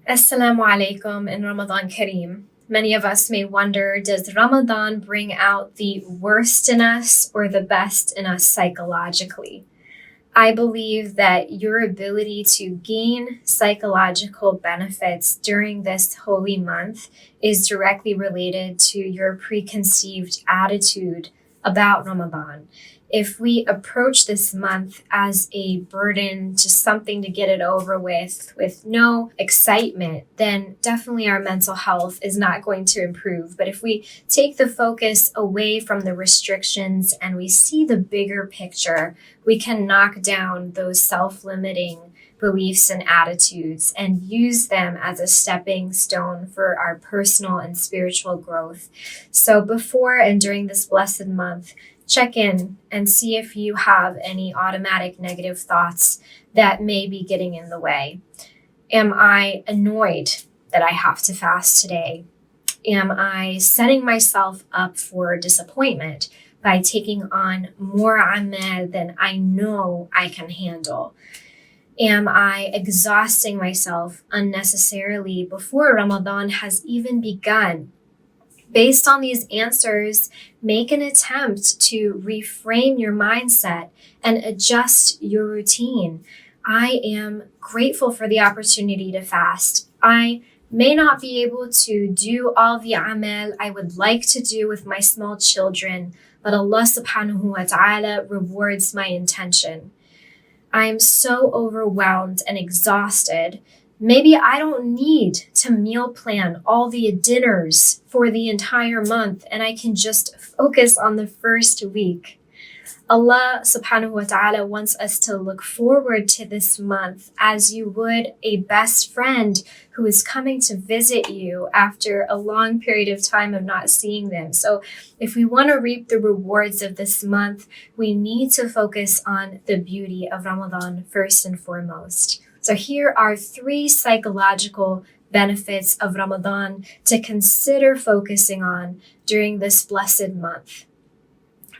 Assalamu alaikum and Ramadan Kareem. Many of us may wonder, does Ramadan bring out the worst in us or the best in us psychologically? I believe that your ability to gain psychological benefits during this holy month is directly related to your preconceived attitude about Ramadan. If we approach this month as a burden, just something to get it over with no excitement, then definitely our mental health is not going to improve. But if we take the focus away from the restrictions and we see the bigger picture, we can knock down those self-limiting beliefs and attitudes and use them as a stepping stone for our personal and spiritual growth. So before and during this blessed month, check in and see if you have any automatic negative thoughts that may be getting in the way. Am I annoyed that I have to fast today? Am I setting myself up for disappointment by taking on more amal than I know I can handle? Am I exhausting myself unnecessarily before Ramadan has even begun? Based on these answers, make an attempt to reframe your mindset and adjust your routine. I am grateful for the opportunity to fast. I may not be able to do all the amal I would like to do with my small children, but Allah subhanahu wa ta'ala rewards my intention. I am so overwhelmed and exhausted. Maybe I don't need to meal plan all the dinners for the entire month and I can just focus on the first week. Allah subhanahu wa ta'ala wants us to look forward to this month as you would a best friend who is coming to visit you after a long period of time of not seeing them. So if we want to reap the rewards of this month, we need to focus on the beauty of Ramadan first and foremost. So here are 3 psychological benefits of Ramadan to consider focusing on during this blessed month.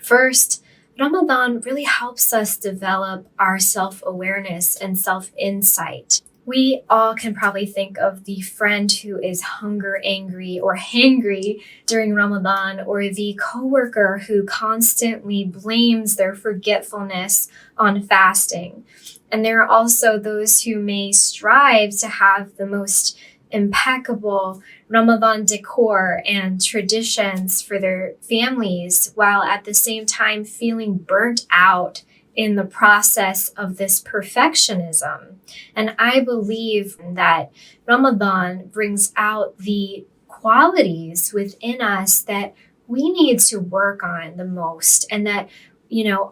First, Ramadan really helps us develop our self-awareness and self-insight. We all can probably think of the friend who is hunger angry or hangry during Ramadan, or the coworker who constantly blames their forgetfulness on fasting. And there are also those who may strive to have the most impeccable Ramadan decor and traditions for their families, while at the same time feeling burnt out in the process of this perfectionism. And I believe that Ramadan brings out the qualities within us that we need to work on the most, and that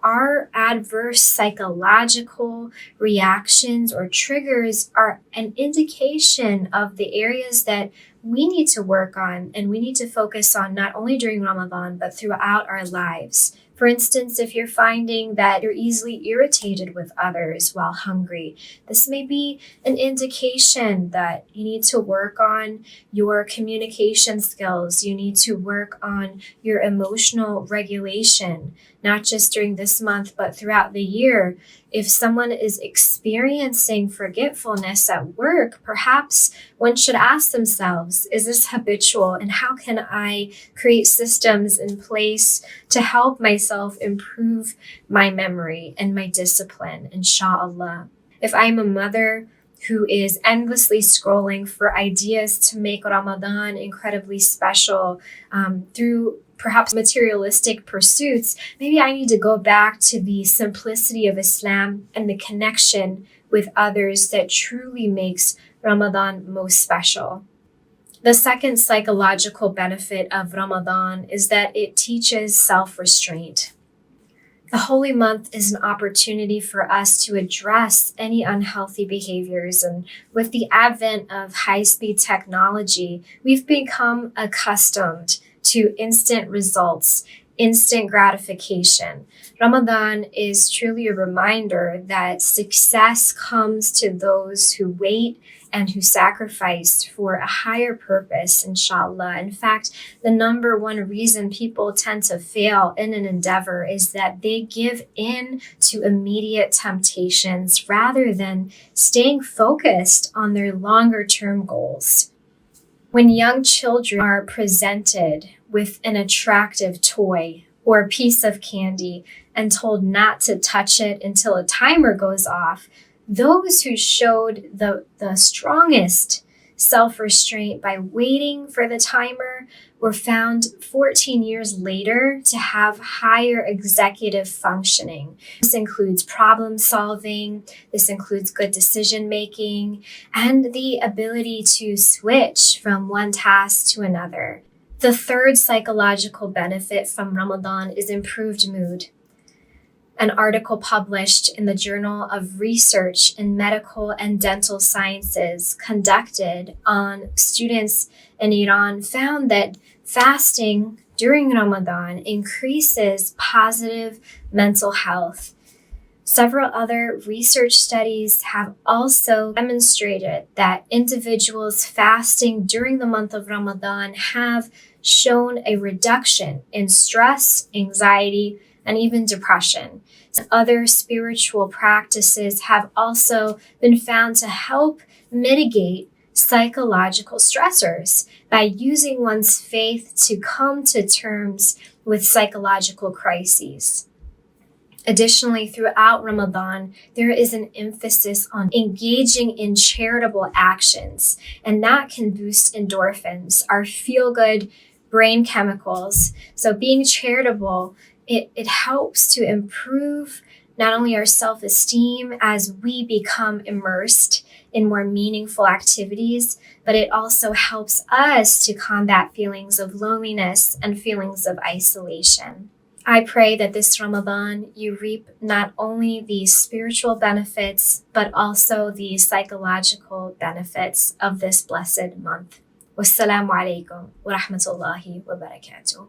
our adverse psychological reactions or triggers are an indication of the areas that we need to work on and we need to focus on not only during Ramadan, but throughout our lives. For instance, if you're finding that you're easily irritated with others while hungry, this may be an indication that you need to work on your communication skills. You need to work on your emotional regulation, not just during this month, but throughout the year. If someone is experiencing forgetfulness at work, perhaps one should ask themselves, is this habitual? And how can I create systems in place to help myself improve my memory and my discipline, inshallah? If I'm a mother who is endlessly scrolling for ideas to make Ramadan incredibly special through perhaps materialistic pursuits, maybe I need to go back to the simplicity of Islam and the connection with others that truly makes Ramadan most special. The second psychological benefit of Ramadan is that it teaches self-restraint. The holy month is an opportunity for us to address any unhealthy behaviors, and with the advent of high-speed technology, we've become accustomed to instant results instant gratification. Ramadan is truly a reminder that success comes to those who wait and who sacrificed for a higher purpose, inshallah. In fact, the number one reason people tend to fail in an endeavor is that they give in to immediate temptations rather than staying focused on their longer term goals. When young children are presented with an attractive toy or piece of candy and told not to touch it until a timer goes off, those who showed the strongest self-restraint by waiting for the timer were found 14 years later to have higher executive functioning. This includes problem solving, this includes good decision making, and the ability to switch from one task to another. The third psychological benefit from Ramadan is improved mood. An article published in the Journal of Research in Medical and Dental Sciences conducted on students in Iran found that fasting during Ramadan increases positive mental health. Several other research studies have also demonstrated that individuals fasting during the month of Ramadan have shown a reduction in stress, anxiety, and even depression. Other spiritual practices have also been found to help mitigate psychological stressors by using one's faith to come to terms with psychological crises. Additionally, throughout Ramadan, there is an emphasis on engaging in charitable actions, and that can boost endorphins, our feel-good brain chemicals. So being charitable, it helps to improve not only our self-esteem as we become immersed in more meaningful activities, but it also helps us to combat feelings of loneliness and feelings of isolation. I pray that this Ramadan you reap not only the spiritual benefits, but also the psychological benefits of this blessed month. Wassalamu alaikum wa rahmatullahi wa barakatuh.